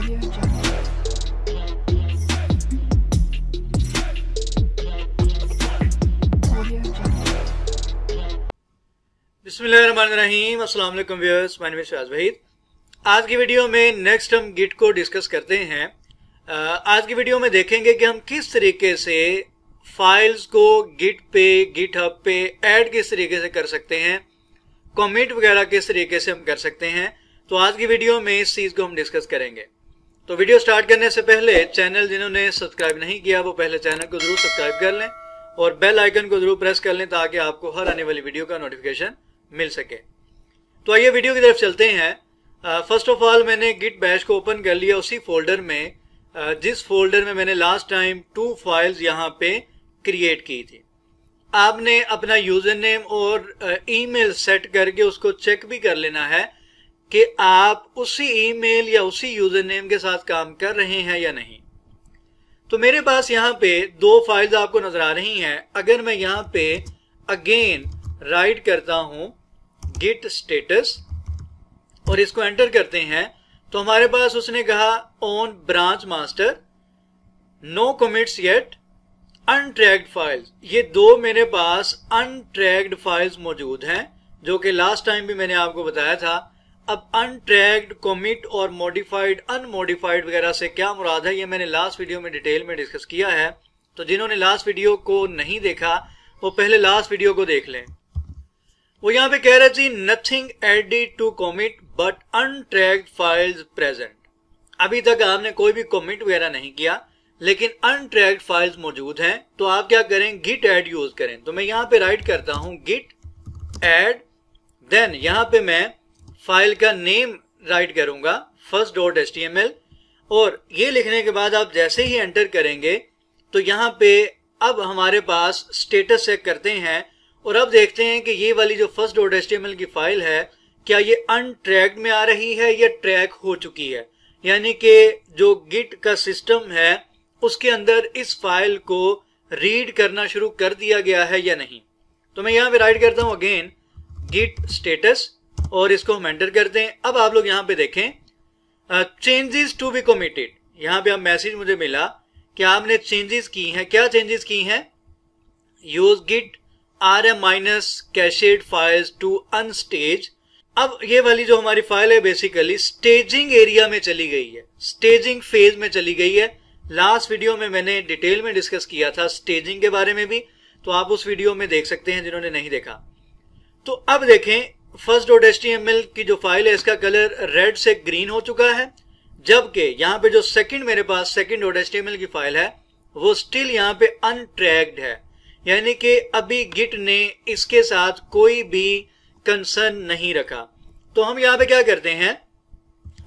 बिस्मिल्लाहिर्रहमानिर्रहीम। अस्सलाम वालेकुम viewers, my name is Shaz Waheed. आज की वीडियो में नेक्स्ट हम गिट को डिस्कस करते हैं। आज की वीडियो में देखेंगे कि हम किस तरीके से फाइल्स को गिट पे, गिटहब पे ऐड किस तरीके से कर सकते हैं, कमिट वगैरह किस तरीके से हम कर सकते हैं। तो आज की वीडियो में इस चीज को हम डिस्कस करेंगे। तो वीडियो स्टार्ट करने से पहले चैनल जिन्होंने सब्सक्राइब नहीं किया वो पहले चैनल को जरूर सब्सक्राइब कर लें और बेल आइकन को जरूर प्रेस कर लें ताकि आपको हर आने वाली वीडियो का नोटिफिकेशन मिल सके। तो आइए वीडियो की तरफ चलते हैं। फर्स्ट ऑफ ऑल मैंने गिट बैश को ओपन कर लिया उसी फोल्डर में जिस फोल्डर में मैंने लास्ट टाइम 2 फाइल्स यहाँ पे क्रिएट की थी। आपने अपना यूजर नेम और ईमेल सेट करके उसको चेक भी कर लेना है कि आप उसी ईमेल या उसी यूजर नेम के साथ काम कर रहे हैं या नहीं। तो मेरे पास यहाँ पे 2 फाइल्स आपको नजर आ रही हैं। अगर मैं यहाँ पे अगेन राइट करता हूं गिट स्टेटस और इसको एंटर करते हैं तो हमारे पास उसने कहा on branch master no commits yet untracked files. ये 2 मेरे पास अनट्रैक्ड फाइल्स मौजूद हैं जो कि लास्ट टाइम भी मैंने आपको बताया था। अब अनट्रैक्ड, कमिट और मॉडिफाइड, अनमॉडिफाइड वगैरह से क्या मुराद है ये मैंने लास्ट वीडियो में डिटेल में डिस्कस किया है। तो जिन्होंने लास्ट वीडियो को नहीं देखा वो पहले लास्ट वीडियो को देख लें। वो यहाँ पे कह रहे थे nothing added to commit but untracked files present. अभी तक आपने कोई भी कमिट वगैरह नहीं किया लेकिन अनट्रैक्ड फाइल्स मौजूद हैं। तो आप क्या करें, गिट ऐड यूज करें। तो मैं यहाँ पे राइट करता हूं गिट ऐड, देन यहाँ पे मैं फाइल का नेम राइट करूंगा first.html और ये लिखने के बाद आप जैसे ही एंटर करेंगे तो यहाँ पे अब हमारे पास स्टेटस चेक करते हैं और अब देखते हैं कि ये वाली जो first.html की फाइल है क्या ये अनट्रैक्ड में आ रही है या ट्रैक हो चुकी है, यानी कि जो गिट का सिस्टम है उसके अंदर इस फाइल को रीड करना शुरू कर दिया गया है या नहीं। तो मैं यहाँ पे राइट करता हूं अगेन गिट स्टेटस और इसको हम एंटर करते हैं। अब आप लोग यहाँ पे देखें चेंजेस टू बी कमिटेड। यहाँ पे अब मैसेज मुझे मिला कि आपने चेंजेस की हैं। क्या चेंजेस की हैं? Use git rm minus cached files to unstage. अब ये वाली जो हमारी फाइल है बेसिकली स्टेजिंग एरिया में चली गई है, स्टेजिंग फेज में चली गई है। लास्ट वीडियो में मैंने डिटेल में डिस्कस किया था स्टेजिंग के बारे में भी, तो आप उस वीडियो में देख सकते हैं जिन्होंने नहीं देखा। तो अब देखें first.html की जो फाइल है इसका कलर रेड से ग्रीन हो चुका है, जबकि यहाँ पे जो सेकंड मेरे पास second.html की फाइल है वो स्टिल यहाँ पे अनट्रैक्ड है, यानी कि अभी गिट ने इसके साथ कोई भी कंसर्न नहीं रखा। तो हम यहाँ पे क्या करते हैं,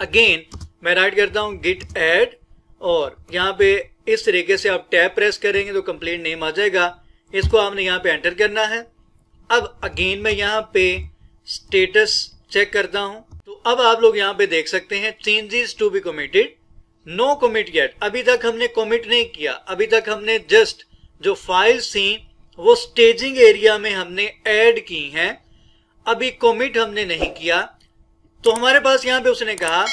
अगेन मैं राइट करता हूँ गिट ऐड और यहाँ पे इस तरीके से आप टैब प्रेस करेंगे तो कंप्लीट नेम आ जाएगा। इसको आपने यहाँ पे एंटर करना है। अब अगेन मैं यहाँ पे स्टेटस चेक करता हूं तो अब आप लोग यहाँ पे देख सकते हैं changes to be committed no commit yet. अभी तक हमने कमिट नहीं किया, अभी तक हमने जस्ट जो फाइल्स थी वो स्टेजिंग एरिया में हमने ऐड की हैं, अभी कमिट हमने नहीं किया। तो हमारे पास यहाँ पे उसने कहा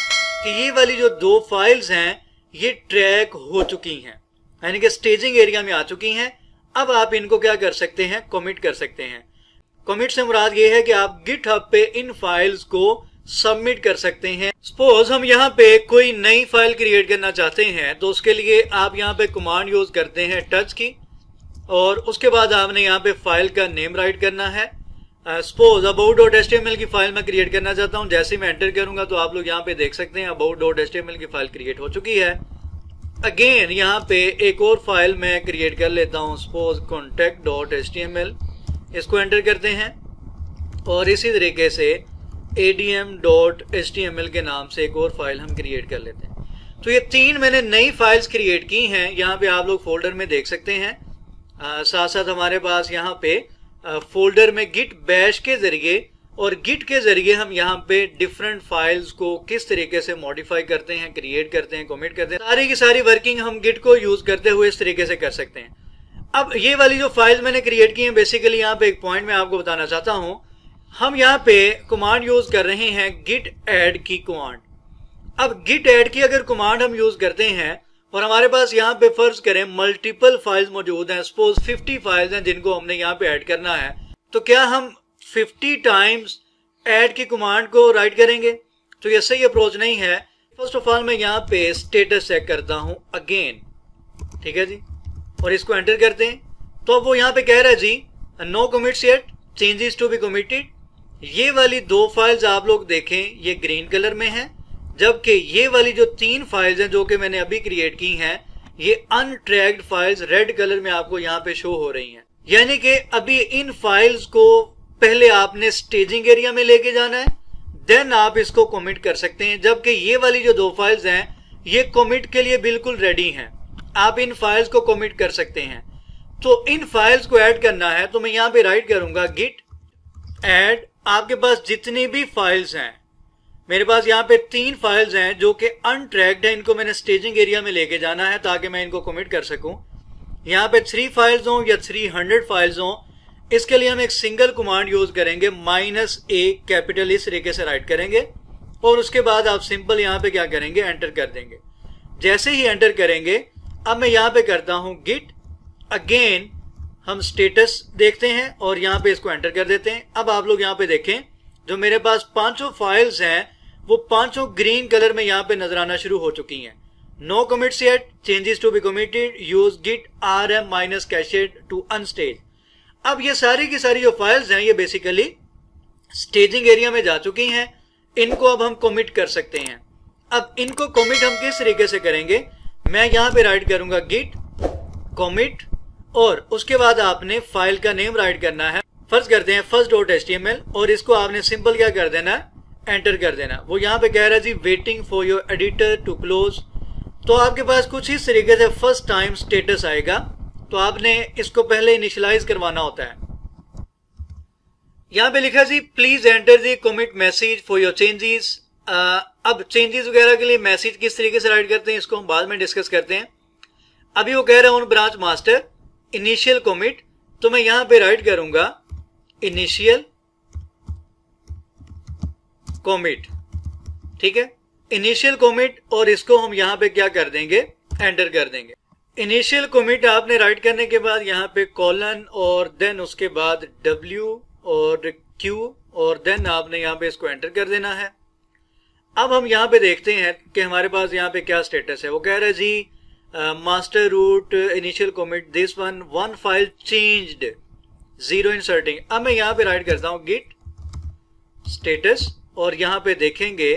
कि ये वाली जो 2 फाइल्स हैं ये ट्रैक हो चुकी हैं, यानी कि स्टेजिंग एरिया में आ चुकी हैं। अब आप इनको क्या कर सकते हैं, कमिट कर सकते हैं। कमिट से मुराद ये है कि आप गिटहब पे इन फाइल्स को सबमिट कर सकते हैं। सपोज हम यहाँ पे कोई नई फाइल क्रिएट करना चाहते हैं तो उसके लिए आप यहाँ पे कमांड यूज करते हैं टच की और उसके बाद आपने यहाँ पे फाइल का नेम राइट करना है। सपोज about.html की फाइल मैं क्रिएट करना चाहता हूँ। जैसे मैं एंटर करूंगा तो आप लोग यहाँ पे देख सकते हैं about.html की फाइल क्रिएट हो चुकी है। अगेन यहाँ पे एक और फाइल मैं क्रिएट कर लेता हूँ, सपोज contact.html। इसको एंटर करते हैं और इसी तरीके से adm.html के नाम से एक और फाइल हम क्रिएट कर लेते हैं। तो ये 3 मैंने नई फाइल्स क्रिएट की हैं, यहाँ पे आप लोग फोल्डर में देख सकते हैं। साथ साथ हमारे पास यहाँ पे फोल्डर में गिट बैश के जरिए और गिट के जरिए हम यहाँ पे डिफरेंट फाइल्स को किस तरीके से मॉडिफाई करते हैं, क्रिएट करते हैं, कमिट करते हैं, सारी की सारी वर्किंग हम गिट को यूज करते हुए इस तरीके से कर सकते हैं। अब ये वाली जो फाइल्स मैंने क्रिएट की हैं बेसिकली यहाँ पे एक पॉइंट मैं आपको बताना चाहता हूँ। हम यहाँ पे कमांड यूज कर रहे हैं गिट ऐड की कमांड। अब गिट ऐड की अगर कमांड हम यूज करते हैं और हमारे पास यहाँ पे फर्ज करें मल्टीपल फाइल्स मौजूद हैं, सपोज 50 फाइल्स हैं जिनको हमने यहाँ पे ऐड करना है, तो क्या हम 50 टाइम्स ऐड की कमांड को राइट करेंगे? तो ये सही अप्रोच नहीं है। फर्स्ट ऑफ ऑल मैं यहाँ पे स्टेटस चेक करता हूँ अगेन, ठीक है जी, और इसको एंटर करते हैं। तो अब वो यहाँ पे कह रहा है जी no commits yet, changes to be committed. ये वाली 2 फाइल्स आप लोग देखें ये ग्रीन कलर में है, जबकि ये वाली जो 3 फाइल्स हैं जो कि मैंने अभी क्रिएट की हैं ये अनट्रैक्ड फाइल्स रेड कलर में आपको यहाँ पे शो हो रही हैं। यानी कि अभी इन फाइल्स को पहले आपने स्टेजिंग एरिया में लेके जाना है, देन आप इसको कमिट कर सकते हैं, जबकि ये वाली जो 2 फाइल्स हैं ये कमिट के लिए बिल्कुल रेडी हैं। आप इन फाइल्स को कमिट कर सकते हैं। तो इन फाइल्स को ऐड करना है तो मैं यहाँ पे राइट करूंगा गिट ऐड। आपके पास जितनी भी फाइल्स हैं, मेरे पास यहाँ पे 3 फाइल्स हैं जो कि अनट्रैक्ड है, इनको मैंने स्टेजिंग एरिया में लेके जाना है ताकि मैं इनको कमिट कर सकूं। यहाँ पे 3 फाइल्स हों या 300 फाइल्स हों, इसके लिए हम एक सिंगल कमांड यूज करेंगे, -a कैपिटल इस तरीके से राइट करेंगे और उसके बाद आप सिंपल यहाँ पे क्या करेंगे, एंटर कर देंगे। जैसे ही एंटर करेंगे अब मैं यहाँ पे करता हूं गिट अगेन, हम स्टेटस देखते हैं और यहाँ पे इसको एंटर कर देते हैं। अब आप लोग यहाँ पे देखें जो मेरे पास 5 फाइल्स हैं वो 5 ग्रीन कलर में यहाँ पे नजर आना शुरू हो चुकी हैं। No commits yet, changes to be committed, use git rm minus cached to unstage. अब ये सारी की सारी जो फाइल्स हैं ये बेसिकली स्टेजिंग एरिया में जा चुकी हैं, इनको अब हम कमिट कर सकते हैं। अब इनको कमिट हम किस तरीके से करेंगे, मैं यहाँ पे राइट करूंगा गिट कमिट और उसके बाद आपने फाइल का नेम राइट करना है। फर्ज करते हैं first.html और इसको आपने सिंपल क्या कर देना है, एंटर कर देना। वो यहाँ पे कह रहा है जी waiting for your editor to close. तो आपके पास कुछ इस तरीके से फर्स्ट टाइम स्टेटस आएगा, तो आपने इसको पहले इनिशियलाइज करवाना होता है। यहाँ पे लिखा जी please enter the commit message for your changes. अब चेंजेस वगैरह के लिए मैसेज किस तरीके से राइट करते हैं इसको हम बाद में डिस्कस करते हैं। अभी वो कह रहे हैं on branch master initial commit, तो मैं यहाँ पे राइट करूंगा इनिशियल कमिट, ठीक है, इनिशियल कमिट, और इसको हम यहाँ पे क्या कर देंगे, एंटर कर देंगे। इनिशियल कमिट आपने राइट करने के बाद यहाँ पे कॉलन और देन उसके बाद W और Q और देन आपने यहाँ पे इसको एंटर कर देना है। अब हम यहाँ पे देखते हैं कि हमारे पास यहाँ पे क्या स्टेटस है। वो कह रहा है जी master root initial commit this one file changed 0 inserting. अब मैं यहाँ पे राइट करता हूँ गिट स्टेटस और यहाँ पे देखेंगे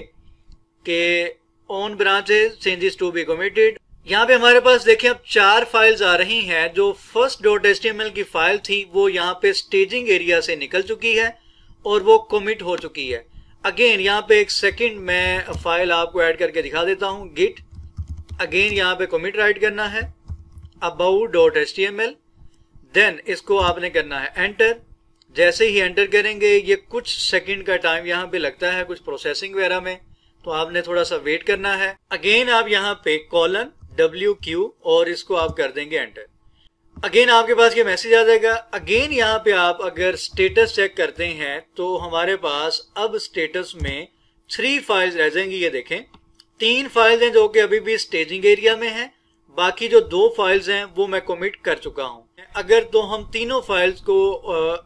कि on branches changes to be committed. यहाँ पे हमारे पास देखें अब 4 फाइल्स आ रही हैं। जो first.html की फाइल थी वो यहाँ पे स्टेजिंग एरिया से निकल चुकी है और वो कमिट हो चुकी है। अगेन यहाँ पे एक सेकंड मैं फाइल आपको ऐड करके दिखा देता हूँ। गिट अगेन यहाँ पे कमिट राइट करना है about.html, देन इसको आपने करना है एंटर। जैसे ही एंटर करेंगे ये कुछ सेकंड का टाइम यहाँ पे लगता है कुछ प्रोसेसिंग वगैरह में, तो आपने थोड़ा सा वेट करना है। अगेन आप यहाँ पे कॉलन WQ और इसको आप कर देंगे एंटर। अगेन आपके पास ये मैसेज आ जाएगा। अगेन यहाँ पे आप अगर स्टेटस चेक करते हैं तो हमारे पास अब स्टेटस में 3 फाइल्स रह जाएंगी। ये देखें 3 फाइल्स हैं जो कि अभी भी स्टेजिंग एरिया में हैं, बाकी जो 2 फाइल्स हैं वो मैं कमिट कर चुका हूं। अगर तो हम तीनों फाइल्स को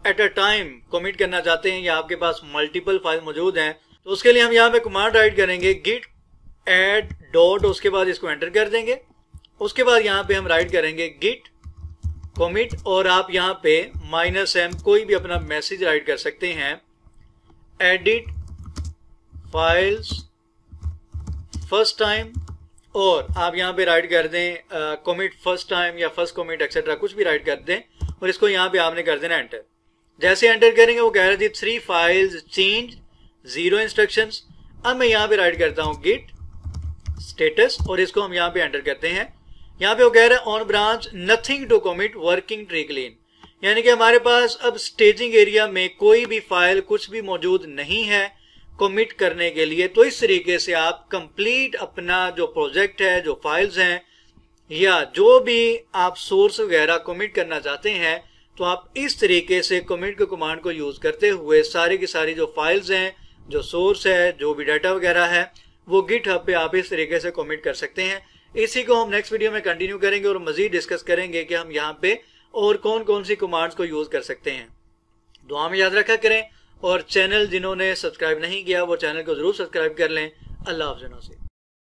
एट अ टाइम कमिट करना चाहते हैं या आपके पास मल्टीपल फाइल मौजूद हैं, तो उसके लिए हम यहाँ पे कमांड राइट करेंगे गिट एड डॉट, उसके बाद इसको एंटर कर देंगे। उसके बाद यहाँ पे हम राइट करेंगे गिट कमिट और आप यहाँ पे -m कोई भी अपना मैसेज राइट कर सकते हैं, एडिट फाइल्स फर्स्ट टाइम, और आप यहाँ पे राइट कर दें कमिट फर्स्ट टाइम या फर्स्ट कमिट एक्सेट्रा, कुछ भी राइट कर दें और इसको यहाँ पे आपने कर देना एंटर। जैसे एंटर करेंगे वो कह रहा है 3 फाइल्स चेंज 0 इंस्ट्रक्शंस। अब मैं यहाँ पे राइट करता हूँ गिट स्टेटस और इसको हम यहाँ पे एंटर करते हैं। यहाँ पे वो कह रहा है on branch nothing to commit working tree clean, यानी कि हमारे पास अब स्टेजिंग एरिया में कोई भी फाइल कुछ भी मौजूद नहीं है कमिट करने के लिए। तो इस तरीके से आप कंप्लीट अपना जो प्रोजेक्ट है, जो फाइल्स हैं या जो भी आप सोर्स वगैरह कमिट करना चाहते हैं, तो आप इस तरीके से कमिट के कमांड को यूज करते हुए सारी की सारी जो फाइल्स हैं, जो सोर्स है, जो भी डाटा वगैरह है, वो गिटहब पे आप इस तरीके से कमेंट कर सकते हैं। इसी को हम नेक्स्ट वीडियो में कंटिन्यू करेंगे और मजीद डिस्कस करेंगे कि हम यहाँ पे और कौन कौन सी कमांड्स को यूज कर सकते हैं। दुआ में याद रखा करें और चैनल जिन्होंने सब्सक्राइब नहीं किया वो चैनल को जरूर सब्सक्राइब कर लें। अल्लाह हाफ़िज़।